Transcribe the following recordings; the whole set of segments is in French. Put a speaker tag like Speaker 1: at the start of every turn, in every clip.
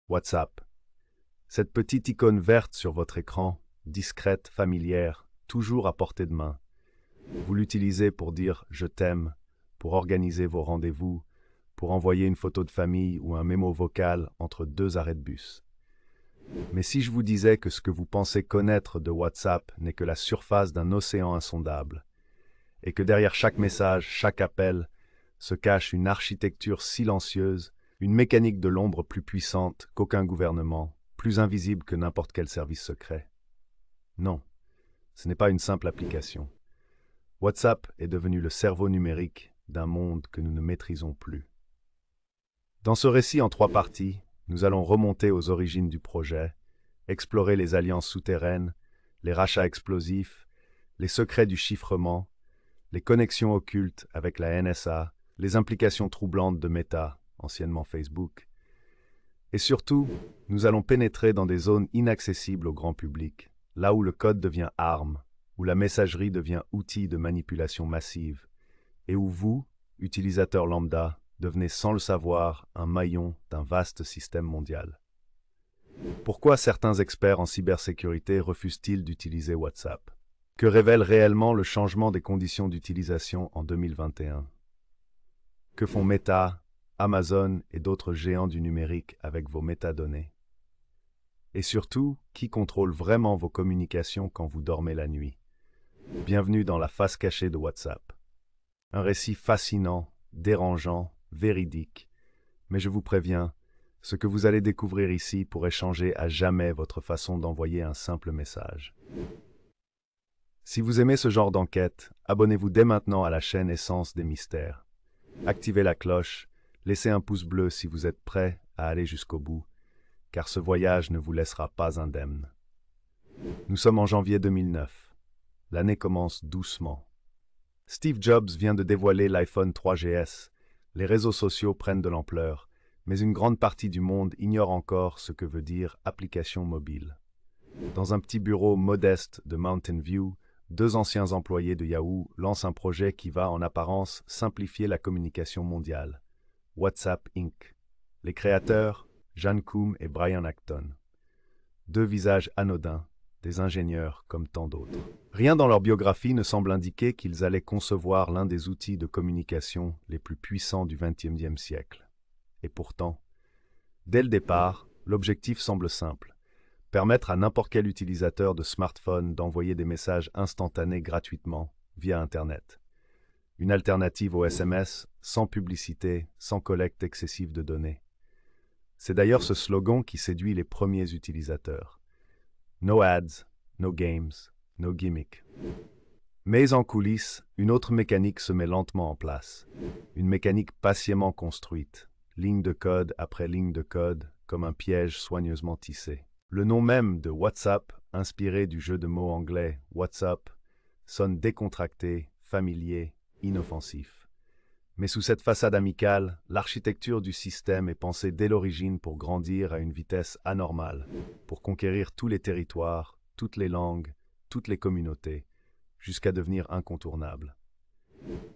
Speaker 1: WhatsApp. Cette petite icône verte sur votre écran, discrète, familière, toujours à portée de main. Vous l'utilisez pour dire « je t'aime », pour organiser vos rendez-vous, pour envoyer une photo de famille ou un mémo vocal entre deux arrêts de bus. Mais si je vous disais que ce que vous pensez connaître de WhatsApp n'est que la surface d'un océan insondable, et que derrière chaque message, chaque appel, se cache une architecture silencieuse, une mécanique de l'ombre plus puissante qu'aucun gouvernement, plus invisible que n'importe quel service secret. Non, ce n'est pas une simple application. WhatsApp est devenu le cerveau numérique d'un monde que nous ne maîtrisons plus. Dans ce récit en 3 parties, nous allons remonter aux origines du projet, explorer les alliances souterraines, les rachats explosifs, les secrets du chiffrement, les connexions occultes avec la NSA, les implications troublantes de Meta, anciennement Facebook. Et surtout, nous allons pénétrer dans des zones inaccessibles au grand public, là où le code devient arme, où la messagerie devient outil de manipulation massive, et où vous, utilisateurs lambda, devenez sans le savoir un maillon d'un vaste système mondial. Pourquoi certains experts en cybersécurité refusent-ils d'utiliser WhatsApp? Que révèle réellement le changement des conditions d'utilisation en 2021? Que font Meta, Amazon et d'autres géants du numérique avec vos métadonnées? Et surtout, qui contrôle vraiment vos communications quand vous dormez la nuit? Bienvenue dans la face cachée de WhatsApp. Un récit fascinant, dérangeant, véridique. Mais je vous préviens, ce que vous allez découvrir ici pourrait changer à jamais votre façon d'envoyer un simple message. Si vous aimez ce genre d'enquête, abonnez-vous dès maintenant à la chaîne Essence des Mystères. Activez la cloche, laissez un pouce bleu si vous êtes prêt à aller jusqu'au bout, car ce voyage ne vous laissera pas indemne. Nous sommes en janvier 2009. L'année commence doucement. Steve Jobs vient de dévoiler l'iPhone 3GS. Les réseaux sociaux prennent de l'ampleur, mais une grande partie du monde ignore encore ce que veut dire application mobile. Dans un petit bureau modeste de Mountain View, 2 anciens employés de Yahoo lancent un projet qui va, en apparence, simplifier la communication mondiale. WhatsApp Inc. Les créateurs, Jan Koum et Brian Acton. 2 visages anodins, des ingénieurs comme tant d'autres. Rien dans leur biographie ne semble indiquer qu'ils allaient concevoir l'un des outils de communication les plus puissants du XXe siècle. Et pourtant, dès le départ, l'objectif semble simple. Permettre à n'importe quel utilisateur de smartphone d'envoyer des messages instantanés gratuitement via Internet. Une alternative au SMS, sans publicité, sans collecte excessive de données. C'est d'ailleurs ce slogan qui séduit les premiers utilisateurs. No ads, no games, no gimmick. Mais en coulisses, une autre mécanique se met lentement en place. Une mécanique patiemment construite, ligne de code après ligne de code, comme un piège soigneusement tissé. Le nom même de WhatsApp, inspiré du jeu de mots anglais WhatsApp, sonne décontracté, familier, inoffensif. Mais sous cette façade amicale, l'architecture du système est pensée dès l'origine pour grandir à une vitesse anormale, pour conquérir tous les territoires, toutes les langues, toutes les communautés, jusqu'à devenir incontournable.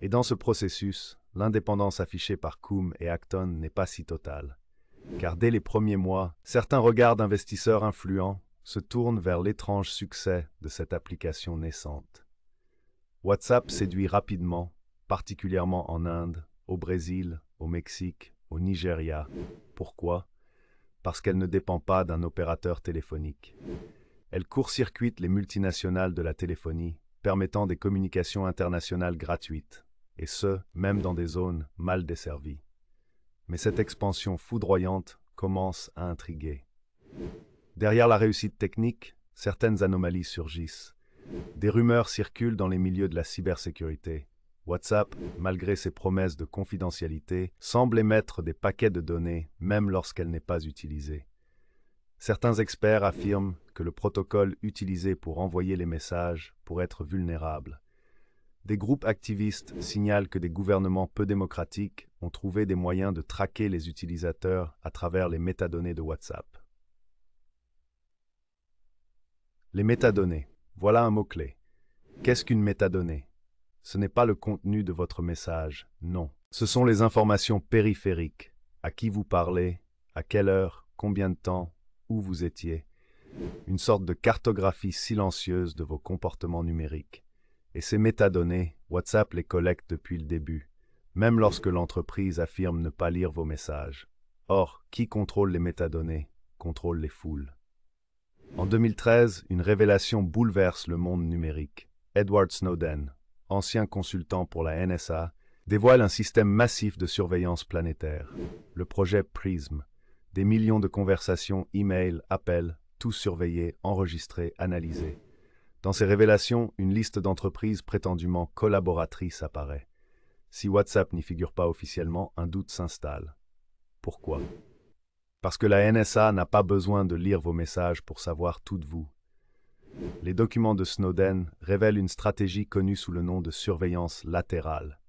Speaker 1: Et dans ce processus, l'indépendance affichée par Koum et Acton n'est pas si totale. Car dès les premiers mois, certains regards d'investisseurs influents se tournent vers l'étrange succès de cette application naissante. WhatsApp séduit rapidement, particulièrement en Inde, au Brésil, au Mexique, au Nigeria. Pourquoi? Parce qu'elle ne dépend pas d'un opérateur téléphonique. Elle court-circuite les multinationales de la téléphonie, permettant des communications internationales gratuites, et ce, même dans des zones mal desservies. Mais cette expansion foudroyante commence à intriguer. Derrière la réussite technique, certaines anomalies surgissent. Des rumeurs circulent dans les milieux de la cybersécurité. WhatsApp, malgré ses promesses de confidentialité, semble émettre des paquets de données, même lorsqu'elle n'est pas utilisée. Certains experts affirment que le protocole utilisé pour envoyer les messages pourrait être vulnérable. Des groupes activistes signalent que des gouvernements peu démocratiques ont trouvé des moyens de traquer les utilisateurs à travers les métadonnées de WhatsApp. Les métadonnées, voilà un mot-clé. Qu'est-ce qu'une métadonnée? Ce n'est pas le contenu de votre message, non. Ce sont les informations périphériques. À qui vous parlez, à quelle heure, combien de temps, où vous étiez. Une sorte de cartographie silencieuse de vos comportements numériques. Et ces métadonnées, WhatsApp les collecte depuis le début, même lorsque l'entreprise affirme ne pas lire vos messages. Or, qui contrôle les métadonnées, contrôle les foules. En 2013, une révélation bouleverse le monde numérique. Edward Snowden, ancien consultant pour la NSA, dévoile un système massif de surveillance planétaire, le projet PRISM. Des millions de conversations, emails, appels, tout surveillé, enregistré, analysé. Dans ces révélations, une liste d'entreprises prétendument collaboratrices apparaît. Si WhatsApp n'y figure pas officiellement, un doute s'installe. Pourquoi? Parce que la NSA n'a pas besoin de lire vos messages pour savoir tout de vous. Les documents de Snowden révèlent une stratégie connue sous le nom de surveillance latérale.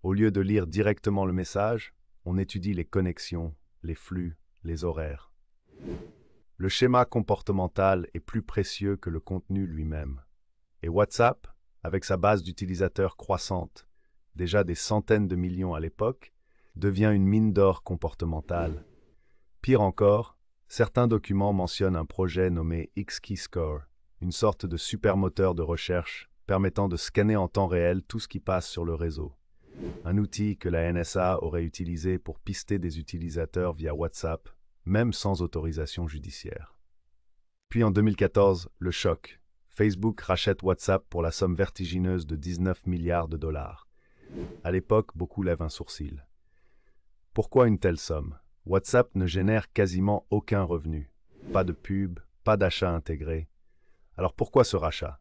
Speaker 1: Au lieu de lire directement le message, on étudie les connexions, les flux, les horaires. Le schéma comportemental est plus précieux que le contenu lui-même. Et WhatsApp, avec sa base d'utilisateurs croissante, déjà des centaines de millions à l'époque, devient une mine d'or comportementale. Pire encore, certains documents mentionnent un projet nommé X-Keyscore, une sorte de supermoteur de recherche permettant de scanner en temps réel tout ce qui passe sur le réseau. Un outil que la NSA aurait utilisé pour pister des utilisateurs via WhatsApp, même sans autorisation judiciaire. Puis en 2014, le choc. Facebook rachète WhatsApp pour la somme vertigineuse de 19 milliards de dollars. À l'époque, beaucoup lèvent un sourcil. Pourquoi une telle somme? WhatsApp ne génère quasiment aucun revenu. Pas de pub, pas d'achat intégré. Alors pourquoi ce rachat?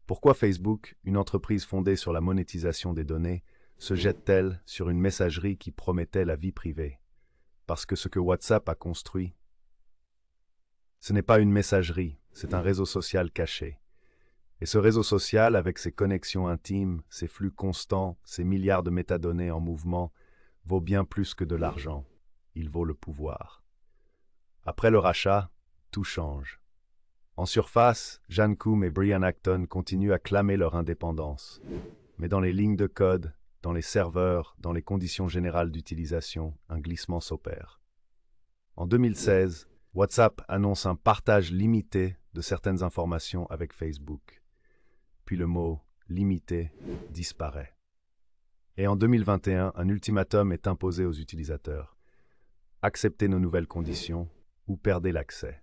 Speaker 1: Pourquoi Facebook, une entreprise fondée sur la monétisation des données, se jette-t-elle sur une messagerie qui promettait la vie privée? Parce que ce que WhatsApp a construit, ce n'est pas une messagerie, c'est un réseau social caché. Et ce réseau social, avec ses connexions intimes, ses flux constants, ses milliards de métadonnées en mouvement, vaut bien plus que de l'argent. Il vaut le pouvoir. Après le rachat, tout change. En surface, Jan Koum et Brian Acton continuent à clamer leur indépendance. Mais dans les lignes de code, dans les serveurs, dans les conditions générales d'utilisation, un glissement s'opère. En 2016, WhatsApp annonce un partage limité de certaines informations avec Facebook. Puis le mot « limité » disparaît. Et en 2021, un ultimatum est imposé aux utilisateurs. Acceptez nos nouvelles conditions ou perdez l'accès.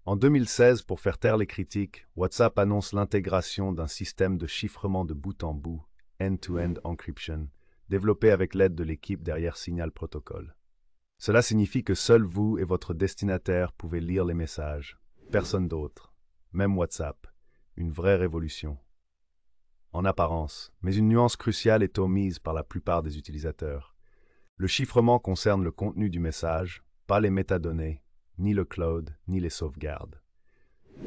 Speaker 1: En 2016, pour faire taire les critiques, WhatsApp annonce l'intégration d'un système de chiffrement de bout en bout, end-to-end encryption, développé avec l'aide de l'équipe derrière Signal Protocol. Cela signifie que seul vous et votre destinataire pouvez lire les messages, personne d'autre, même WhatsApp, une vraie révolution. En apparence, mais une nuance cruciale est omise par la plupart des utilisateurs. Le chiffrement concerne le contenu du message, pas les métadonnées, ni le cloud, ni les sauvegardes.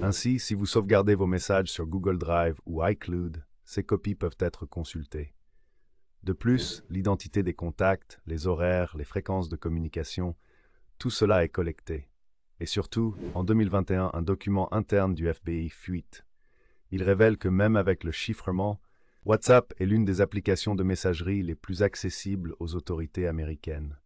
Speaker 1: Ainsi, si vous sauvegardez vos messages sur Google Drive ou iCloud, ces copies peuvent être consultées. De plus, l'identité des contacts, les horaires, les fréquences de communication, tout cela est collecté. Et surtout, en 2021, un document interne du FBI fuite. Il révèle que même avec le chiffrement, WhatsApp est l'une des applications de messagerie les plus accessibles aux autorités américaines.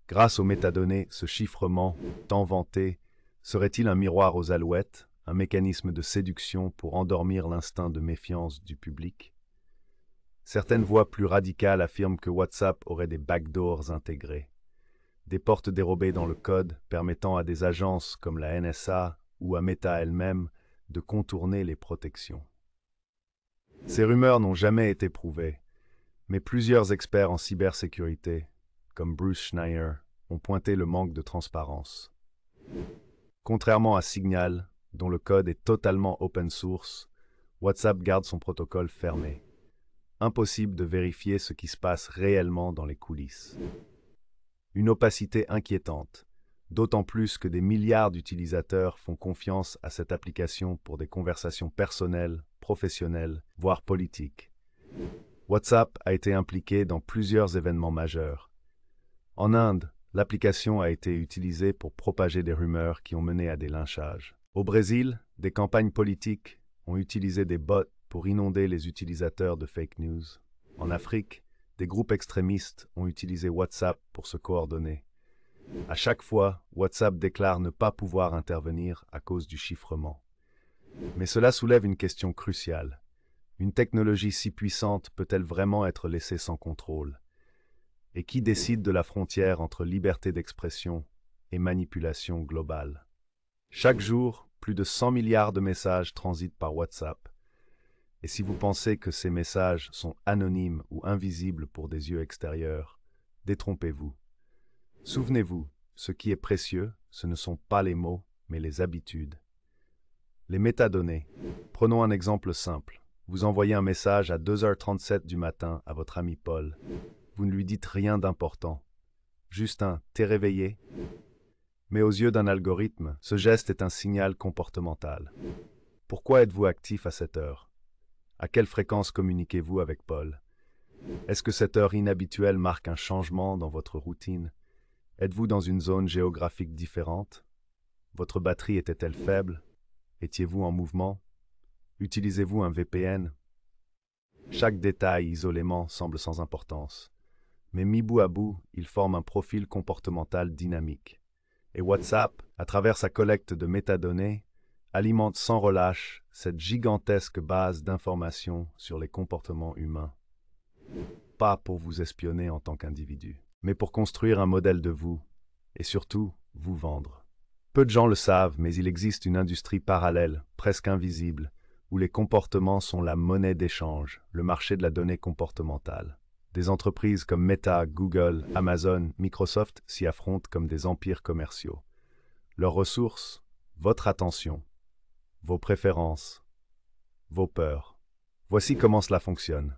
Speaker 1: Grâce aux métadonnées, ce chiffrement, tant vanté, serait-il un miroir aux alouettes, un mécanisme de séduction pour endormir l'instinct de méfiance du public? Certaines voix plus radicales affirment que WhatsApp aurait des backdoors intégrés, des portes dérobées dans le code permettant à des agences comme la NSA ou à Meta elle-même de contourner les protections. Ces rumeurs n'ont jamais été prouvées, mais plusieurs experts en cybersécurité, comme Bruce Schneier, ont pointé le manque de transparence. Contrairement à Signal, dont le code est totalement open source, WhatsApp garde son protocole fermé. Impossible de vérifier ce qui se passe réellement dans les coulisses. Une opacité inquiétante, d'autant plus que des milliards d'utilisateurs font confiance à cette application pour des conversations personnelles, professionnelles, voire politiques. WhatsApp a été impliqué dans plusieurs événements majeurs. En Inde, l'application a été utilisée pour propager des rumeurs qui ont mené à des lynchages. Au Brésil, des campagnes politiques ont utilisé des bots pour inonder les utilisateurs de fake news. En Afrique, des groupes extrémistes ont utilisé WhatsApp pour se coordonner. À chaque fois, WhatsApp déclare ne pas pouvoir intervenir à cause du chiffrement. Mais cela soulève une question cruciale. Une technologie si puissante peut-elle vraiment être laissée sans contrôle? Et qui décide de la frontière entre liberté d'expression et manipulation globale? Chaque jour, plus de 100 milliards de messages transitent par WhatsApp. Et si vous pensez que ces messages sont anonymes ou invisibles pour des yeux extérieurs, détrompez-vous. Souvenez-vous, ce qui est précieux, ce ne sont pas les mots, mais les habitudes. Les métadonnées. Prenons un exemple simple. Vous envoyez un message à 2h37 du matin à votre ami Paul. Vous ne lui dites rien d'important. Juste un « t'es réveillé ». Mais aux yeux d'un algorithme, ce geste est un signal comportemental. Pourquoi êtes-vous actif à cette heure? À quelle fréquence communiquez-vous avec Paul? Est-ce que cette heure inhabituelle marque un changement dans votre routine? Êtes-vous dans une zone géographique différente? Votre batterie était-elle faible? Étiez-vous en mouvement? Utilisez-vous un VPN? Chaque détail isolément semble sans importance. Mais mis bout à bout, ils forment un profil comportemental dynamique. Et WhatsApp, à travers sa collecte de métadonnées, alimente sans relâche cette gigantesque base d'informations sur les comportements humains. Pas pour vous espionner en tant qu'individu, mais pour construire un modèle de vous, et surtout, vous vendre. Peu de gens le savent, mais il existe une industrie parallèle, presque invisible, où les comportements sont la monnaie d'échange, le marché de la donnée comportementale. Des entreprises comme Meta, Google, Amazon, Microsoft s'y affrontent comme des empires commerciaux. Leurs ressources, votre attention, vos préférences, vos peurs. Voici comment cela fonctionne.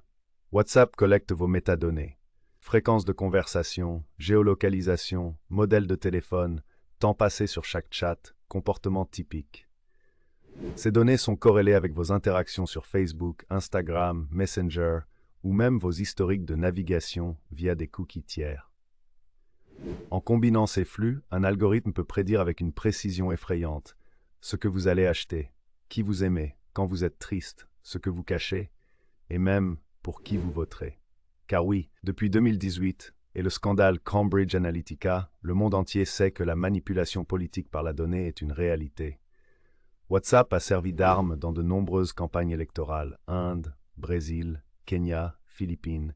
Speaker 1: WhatsApp collecte vos métadonnées. Fréquence de conversation, géolocalisation, modèle de téléphone, temps passé sur chaque chat, comportement typique. Ces données sont corrélées avec vos interactions sur Facebook, Instagram, Messenger, ou même vos historiques de navigation via des cookies tiers. En combinant ces flux, un algorithme peut prédire avec une précision effrayante ce que vous allez acheter, qui vous aimez, quand vous êtes triste, ce que vous cachez, et même pour qui vous voterez. Car oui, depuis 2018 et le scandale Cambridge Analytica, le monde entier sait que la manipulation politique par la donnée est une réalité. WhatsApp a servi d'arme dans de nombreuses campagnes électorales, Inde, Brésil, Kenya, Philippines,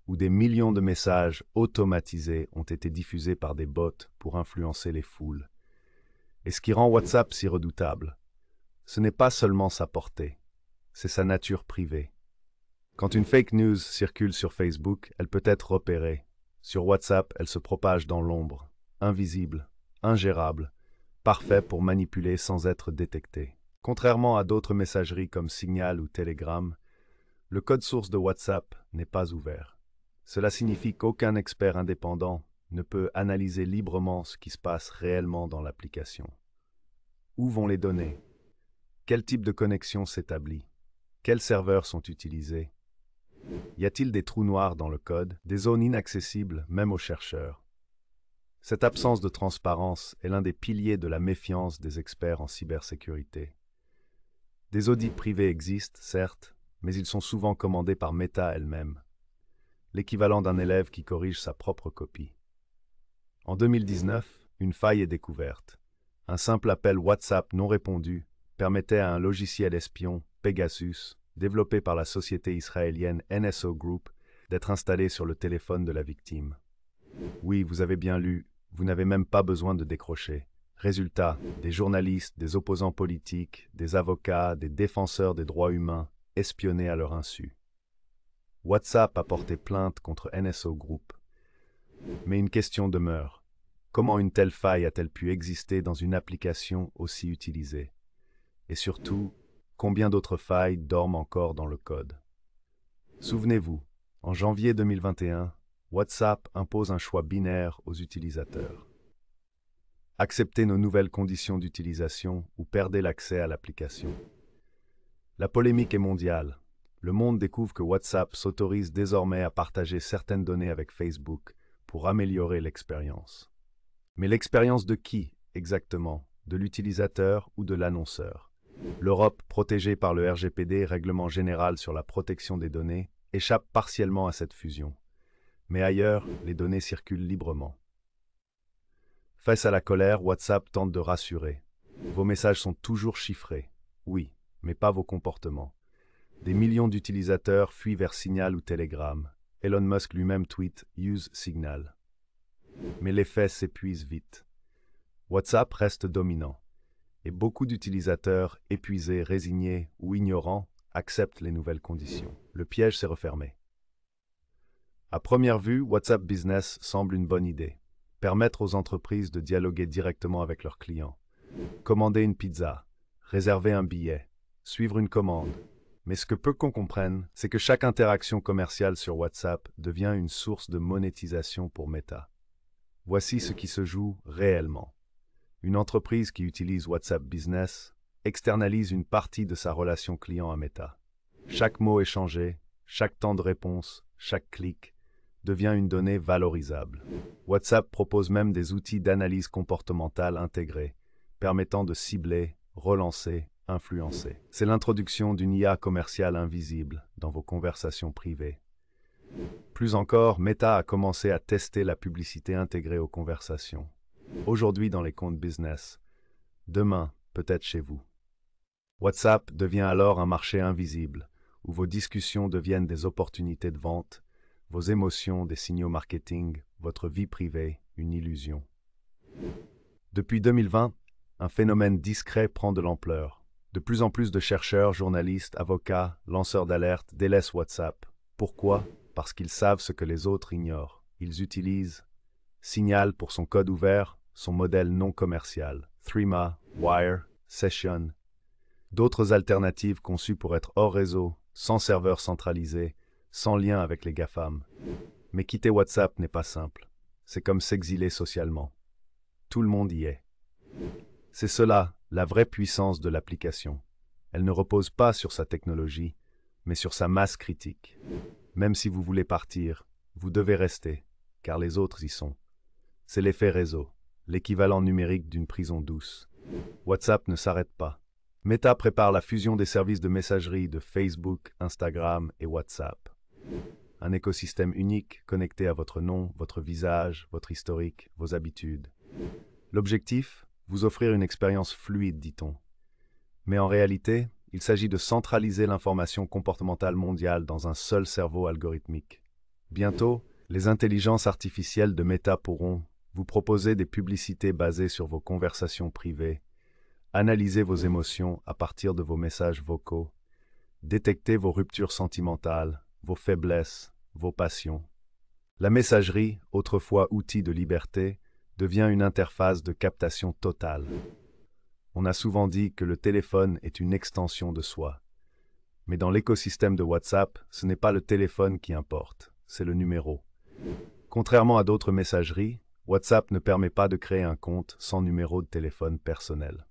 Speaker 1: où des millions de messages automatisés ont été diffusés par des bots pour influencer les foules. Et ce qui rend WhatsApp si redoutable, ce n'est pas seulement sa portée, c'est sa nature privée. Quand une fake news circule sur Facebook, elle peut être repérée. Sur WhatsApp, elle se propage dans l'ombre, invisible, ingérable, parfait pour manipuler sans être détecté. Contrairement à d'autres messageries comme Signal ou Telegram, le code source de WhatsApp n'est pas ouvert. Cela signifie qu'aucun expert indépendant ne peut analyser librement ce qui se passe réellement dans l'application. Où vont les données? Quel type de connexion s'établit? Quels serveurs sont utilisés? Y a-t-il des trous noirs dans le code, des zones inaccessibles même aux chercheurs? Cette absence de transparence est l'un des piliers de la méfiance des experts en cybersécurité. Des audits privés existent, certes, mais ils sont souvent commandés par Meta elle-même, l'équivalent d'un élève qui corrige sa propre copie. En 2019, une faille est découverte. Un simple appel WhatsApp non répondu permettait à un logiciel espion, Pegasus, développé par la société israélienne NSO Group, d'être installé sur le téléphone de la victime. Oui, vous avez bien lu, vous n'avez même pas besoin de décrocher. Résultat, des journalistes, des opposants politiques, des avocats, des défenseurs des droits humains, espionnés à leur insu. WhatsApp a porté plainte contre NSO Group. Mais une question demeure. Comment une telle faille a-t-elle pu exister dans une application aussi utilisée? Et surtout, combien d'autres failles dorment encore dans le code? Souvenez-vous, en janvier 2021, WhatsApp impose un choix binaire aux utilisateurs. Acceptez nos nouvelles conditions d'utilisation ou perdez l'accès à l'application. La polémique est mondiale. Le monde découvre que WhatsApp s'autorise désormais à partager certaines données avec Facebook pour améliorer l'expérience. Mais l'expérience de qui, exactement? De l'utilisateur ou de l'annonceur? L'Europe, protégée par le RGPD, Règlement général sur la protection des données, échappe partiellement à cette fusion. Mais ailleurs, les données circulent librement. Face à la colère, WhatsApp tente de rassurer. Vos messages sont toujours chiffrés. Oui, mais pas vos comportements. Des millions d'utilisateurs fuient vers Signal ou Telegram. Elon Musk lui-même tweet « Use Signal ». Mais l'effet s'épuise vite. WhatsApp reste dominant. Et beaucoup d'utilisateurs, épuisés, résignés ou ignorants, acceptent les nouvelles conditions. Le piège s'est refermé. À première vue, WhatsApp Business semble une bonne idée. Permettre aux entreprises de dialoguer directement avec leurs clients. Commander une pizza, réserver un billet, suivre une commande. Mais ce que peu qu'on comprenne, c'est que chaque interaction commerciale sur WhatsApp devient une source de monétisation pour Meta. Voici ce qui se joue réellement. Une entreprise qui utilise WhatsApp Business externalise une partie de sa relation client à Meta. Chaque mot échangé, chaque temps de réponse, chaque clic devient une donnée valorisable. WhatsApp propose même des outils d'analyse comportementale intégrés, permettant de cibler, relancer, influencer. C'est l'introduction d'une IA commerciale invisible dans vos conversations privées. Plus encore, Meta a commencé à tester la publicité intégrée aux conversations. Aujourd'hui dans les comptes business, demain peut-être chez vous. WhatsApp devient alors un marché invisible, où vos discussions deviennent des opportunités de vente, vos émotions des signaux marketing, votre vie privée une illusion. Depuis 2020, un phénomène discret prend de l'ampleur. De plus en plus de chercheurs, journalistes, avocats, lanceurs d'alerte délaissent WhatsApp. Pourquoi? Parce qu'ils savent ce que les autres ignorent. Ils utilisent Signal pour son code ouvert, son modèle non commercial, Threema, Wire, Session, d'autres alternatives conçues pour être hors réseau, sans serveur centralisé, sans lien avec les GAFAM. Mais quitter WhatsApp n'est pas simple. C'est comme s'exiler socialement. Tout le monde y est. C'est cela, la vraie puissance de l'application. Elle ne repose pas sur sa technologie, mais sur sa masse critique. Même si vous voulez partir, vous devez rester, car les autres y sont. C'est l'effet réseau, l'équivalent numérique d'une prison douce. WhatsApp ne s'arrête pas. Meta prépare la fusion des services de messagerie de Facebook, Instagram et WhatsApp. Un écosystème unique connecté à votre nom, votre visage, votre historique, vos habitudes. L'objectif? Vous offrir une expérience fluide, dit-on. Mais en réalité, il s'agit de centraliser l'information comportementale mondiale dans un seul cerveau algorithmique. Bientôt, les intelligences artificielles de Meta pourront vous proposer des publicités basées sur vos conversations privées, analyser vos émotions à partir de vos messages vocaux, détecter vos ruptures sentimentales, vos faiblesses, vos passions. La messagerie, autrefois outil de liberté, devient une interface de captation totale. On a souvent dit que le téléphone est une extension de soi. Mais dans l'écosystème de WhatsApp, ce n'est pas le téléphone qui importe, c'est le numéro. Contrairement à d'autres messageries, WhatsApp ne permet pas de créer un compte sans numéro de téléphone personnel.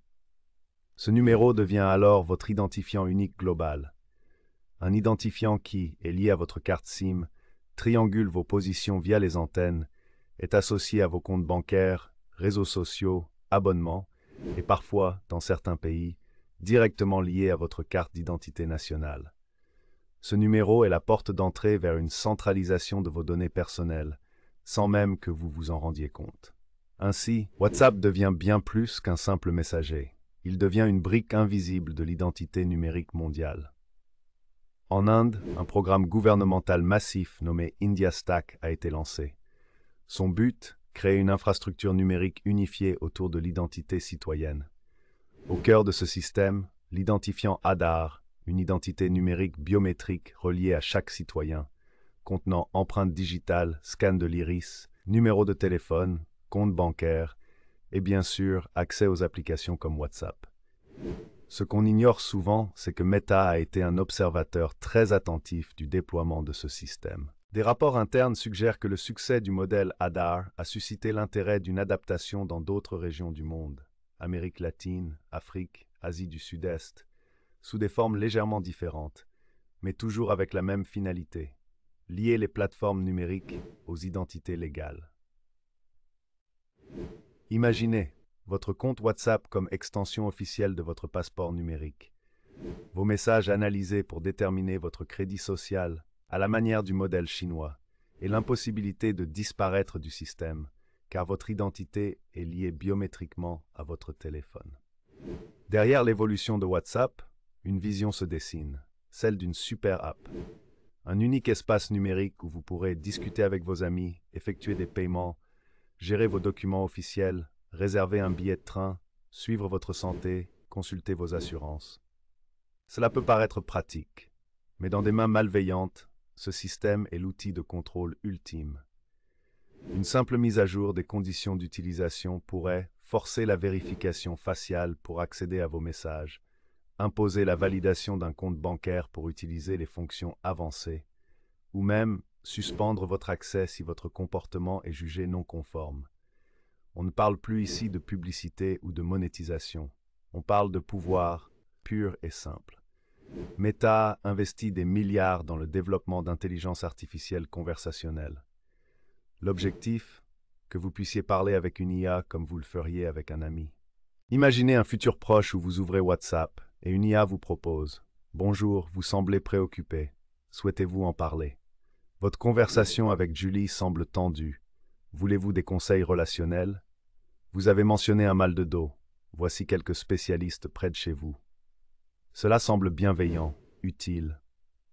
Speaker 1: Ce numéro devient alors votre identifiant unique global. Un identifiant qui est lié à votre carte SIM, triangule vos positions via les antennes, est associé à vos comptes bancaires, réseaux sociaux, abonnements, et parfois, dans certains pays, directement lié à votre carte d'identité nationale. Ce numéro est la porte d'entrée vers une centralisation de vos données personnelles, sans même que vous vous en rendiez compte. Ainsi, WhatsApp devient bien plus qu'un simple messager. Il devient une brique invisible de l'identité numérique mondiale. En Inde, un programme gouvernemental massif nommé IndiaStack a été lancé. Son but, créer une infrastructure numérique unifiée autour de l'identité citoyenne. Au cœur de ce système, l'identifiant Aadhaar, une identité numérique biométrique reliée à chaque citoyen, contenant empreinte digitale, scan de l'iris, numéro de téléphone, compte bancaire et bien sûr accès aux applications comme WhatsApp. Ce qu'on ignore souvent, c'est que Meta a été un observateur très attentif du déploiement de ce système. Des rapports internes suggèrent que le succès du modèle Aadhaar a suscité l'intérêt d'une adaptation dans d'autres régions du monde, Amérique latine, Afrique, Asie du Sud-Est, sous des formes légèrement différentes, mais toujours avec la même finalité, lier les plateformes numériques aux identités légales. Imaginez votre compte WhatsApp comme extension officielle de votre passeport numérique. Vos messages analysés pour déterminer votre crédit social, à la manière du modèle chinois, et l'impossibilité de disparaître du système, car votre identité est liée biométriquement à votre téléphone. Derrière l'évolution de WhatsApp, une vision se dessine, celle d'une super app. Un unique espace numérique où vous pourrez discuter avec vos amis, effectuer des paiements, gérer vos documents officiels, réserver un billet de train, suivre votre santé, consulter vos assurances. Cela peut paraître pratique, mais dans des mains malveillantes, ce système est l'outil de contrôle ultime. Une simple mise à jour des conditions d'utilisation pourrait forcer la vérification faciale pour accéder à vos messages, imposer la validation d'un compte bancaire pour utiliser les fonctions avancées, ou même suspendre votre accès si votre comportement est jugé non conforme. On ne parle plus ici de publicité ou de monétisation. On parle de pouvoir pur et simple. Meta investit des milliards dans le développement d'intelligence artificielle conversationnelle. L'objectif, que vous puissiez parler avec une IA comme vous le feriez avec un ami. Imaginez un futur proche où vous ouvrez WhatsApp et une IA vous propose « Bonjour, vous semblez préoccupé. Souhaitez-vous en parler ?» Votre conversation avec Julie semble tendue. Voulez-vous des conseils relationnels? Vous avez mentionné un mal de dos. Voici quelques spécialistes près de chez vous. Cela semble bienveillant, utile,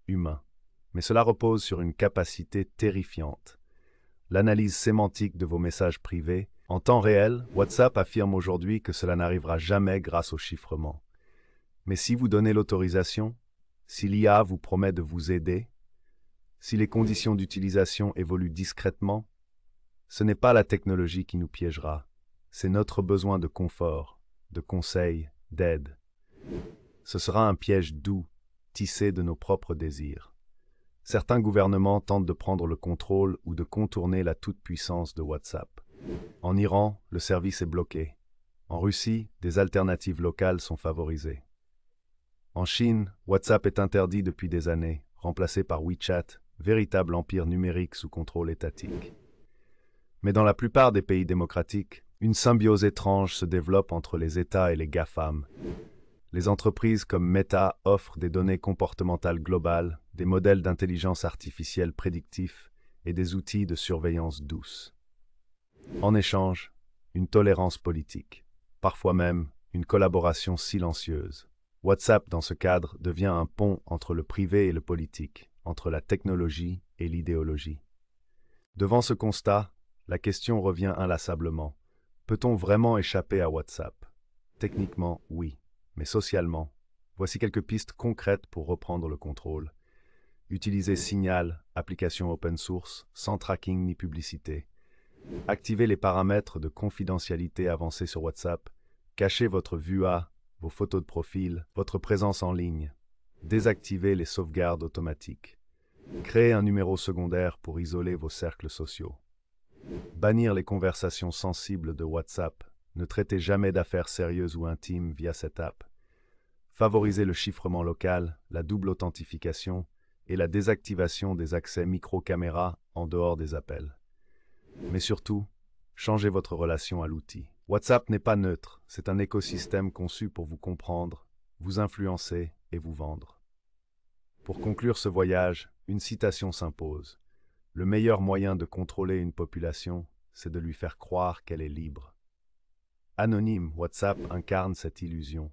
Speaker 1: humain. Mais cela repose sur une capacité terrifiante. L'analyse sémantique de vos messages privés. En temps réel, WhatsApp affirme aujourd'hui que cela n'arrivera jamais grâce au chiffrement. Mais si vous donnez l'autorisation, si l'IA vous promet de vous aider, si les conditions d'utilisation évoluent discrètement, ce n'est pas la technologie qui nous piégera, c'est notre besoin de confort, de conseils, d'aide. Ce sera un piège doux, tissé de nos propres désirs. Certains gouvernements tentent de prendre le contrôle ou de contourner la toute-puissance de WhatsApp. En Iran, le service est bloqué. En Russie, des alternatives locales sont favorisées. En Chine, WhatsApp est interdit depuis des années, remplacé par WeChat, véritable empire numérique sous contrôle étatique. Mais dans la plupart des pays démocratiques, une symbiose étrange se développe entre les États et les GAFAM. Les entreprises comme Meta offrent des données comportementales globales, des modèles d'intelligence artificielle prédictifs et des outils de surveillance douce. En échange, une tolérance politique, parfois même une collaboration silencieuse. WhatsApp, dans ce cadre, devient un pont entre le privé et le politique, entre la technologie et l'idéologie. Devant ce constat, la question revient inlassablement. Peut-on vraiment échapper à WhatsApp? Techniquement, oui. Mais socialement, voici quelques pistes concrètes pour reprendre le contrôle. Utilisez Signal, application open source, sans tracking ni publicité. Activez les paramètres de confidentialité avancés sur WhatsApp. Cachez votre VUA, vos photos de profil, votre présence en ligne. Désactivez les sauvegardes automatiques. Créez un numéro secondaire pour isoler vos cercles sociaux. Bannir les conversations sensibles de WhatsApp. Ne traitez jamais d'affaires sérieuses ou intimes via cette app. Favorisez le chiffrement local, la double authentification et la désactivation des accès micro-caméra en dehors des appels. Mais surtout, changez votre relation à l'outil. WhatsApp n'est pas neutre, c'est un écosystème conçu pour vous comprendre, vous influencer et vous vendre. Pour conclure ce voyage, une citation s'impose. Le meilleur moyen de contrôler une population, c'est de lui faire croire qu'elle est libre. Anonyme, WhatsApp incarne cette illusion.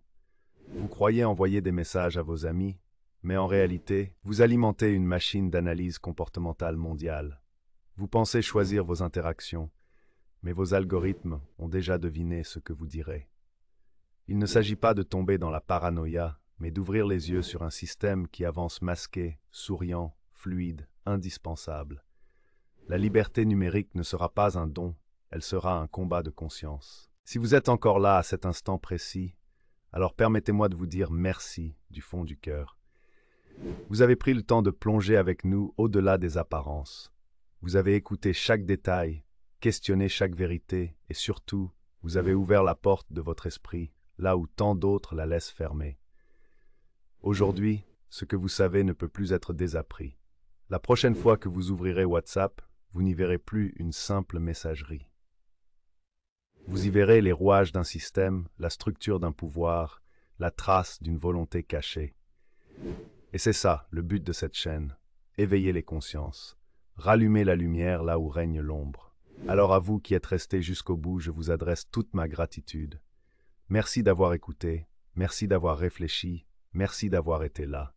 Speaker 1: Vous croyez envoyer des messages à vos amis, mais en réalité, vous alimentez une machine d'analyse comportementale mondiale. Vous pensez choisir vos interactions, mais vos algorithmes ont déjà deviné ce que vous direz. Il ne s'agit pas de tomber dans la paranoïa, mais d'ouvrir les yeux sur un système qui avance masqué, souriant, fluide, indispensable. La liberté numérique ne sera pas un don, elle sera un combat de conscience. Si vous êtes encore là à cet instant précis, alors permettez-moi de vous dire merci du fond du cœur. Vous avez pris le temps de plonger avec nous au-delà des apparences. Vous avez écouté chaque détail, questionné chaque vérité et surtout, vous avez ouvert la porte de votre esprit là où tant d'autres la laissent fermée. Aujourd'hui, ce que vous savez ne peut plus être désappris. La prochaine fois que vous ouvrirez WhatsApp, vous n'y verrez plus une simple messagerie. Vous y verrez les rouages d'un système, la structure d'un pouvoir, la trace d'une volonté cachée. Et c'est ça, le but de cette chaîne, éveiller les consciences, rallumer la lumière là où règne l'ombre. Alors à vous qui êtes restés jusqu'au bout, je vous adresse toute ma gratitude. Merci d'avoir écouté, merci d'avoir réfléchi, merci d'avoir été là.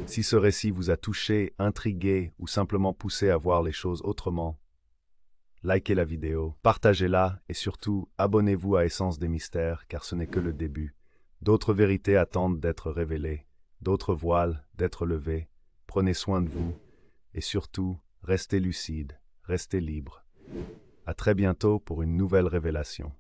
Speaker 1: Si ce récit vous a touché, intrigué ou simplement poussé à voir les choses autrement, likez la vidéo, partagez-la et surtout abonnez-vous à Essence des Mystères car ce n'est que le début. D'autres vérités attendent d'être révélées, d'autres voiles d'être levés. Prenez soin de vous et surtout restez lucide, restez libre. À très bientôt pour une nouvelle révélation.